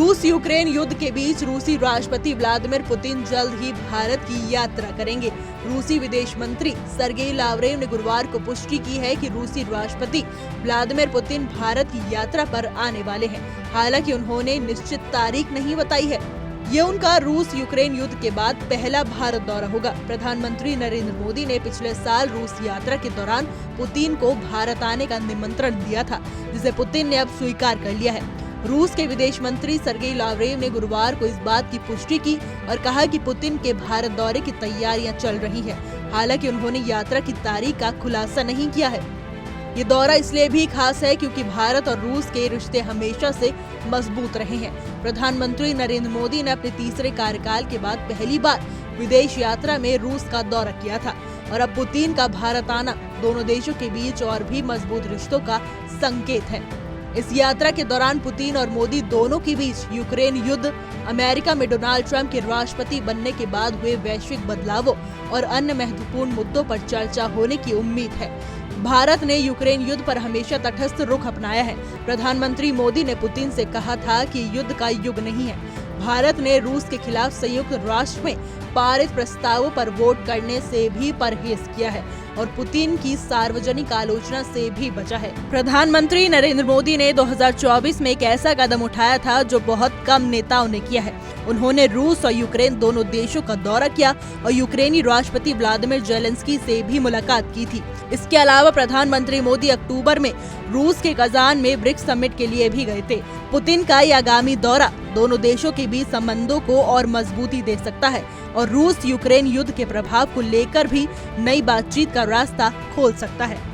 रूस यूक्रेन युद्ध के बीच रूसी राष्ट्रपति व्लादिमीर पुतिन जल्द ही भारत की यात्रा करेंगे। रूसी विदेश मंत्री सर्गेई लावरेव ने गुरुवार को पुष्टि की है कि रूसी राष्ट्रपति व्लादिमीर पुतिन भारत की यात्रा पर आने वाले हैं। हालांकि उन्होंने निश्चित तारीख नहीं बताई है। ये उनका रूस यूक्रेन युद्ध के बाद पहला भारत दौरा होगा। प्रधानमंत्री नरेंद्र मोदी ने पिछले साल रूस यात्रा के दौरान पुतिन को भारत आने का निमंत्रण दिया था, जिसे पुतिन ने अब स्वीकार कर लिया है। रूस के विदेश मंत्री सर्गेई लावरेव ने गुरुवार को इस बात की पुष्टि की और कहा कि पुतिन के भारत दौरे की तैयारियां चल रही हैं। हालांकि उन्होंने यात्रा की तारीख का खुलासा नहीं किया है। ये दौरा इसलिए भी खास है क्योंकि भारत और रूस के रिश्ते हमेशा से मजबूत रहे हैं। प्रधानमंत्री नरेंद्र मोदी ने अपने तीसरे कार्यकाल के बाद पहली बार विदेश यात्रा में रूस का दौरा किया था और अब पुतिन का भारत आना दोनों देशों के बीच और भी मजबूत रिश्तों का संकेत है। इस यात्रा के दौरान पुतिन और मोदी दोनों के बीच यूक्रेन युद्ध, अमेरिका में डोनाल्ड ट्रंप के राष्ट्रपति बनने के बाद हुए वैश्विक बदलावों और अन्य महत्वपूर्ण मुद्दों पर चर्चा होने की उम्मीद है। भारत ने यूक्रेन युद्ध पर हमेशा तटस्थ रुख अपनाया है। प्रधानमंत्री मोदी ने पुतिन से कहा था कि युद्ध का युग नहीं है। भारत ने रूस के खिलाफ संयुक्त राष्ट्र में पारित प्रस्तावों पर वोट करने से भी परहेज किया है और पुतिन की सार्वजनिक आलोचना से भी बचा है। प्रधानमंत्री नरेंद्र मोदी ने 2024 में एक ऐसा कदम उठाया था जो बहुत कम नेताओं ने किया है। उन्होंने रूस और यूक्रेन दोनों देशों का दौरा किया और यूक्रेनी राष्ट्रपति व्लादिमीर जेलेंस्की से भी मुलाकात की थी। इसके अलावा प्रधानमंत्री मोदी अक्टूबर में रूस के कजान में ब्रिक्स समिट के लिए भी गए थे। पुतिन का ये आगामी दौरा दोनों देशों के बीच संबंधों को और मजबूती दे सकता है और रूस यूक्रेन युद्ध के प्रभाव को लेकर भी नई बातचीत का रास्ता खोल सकता है।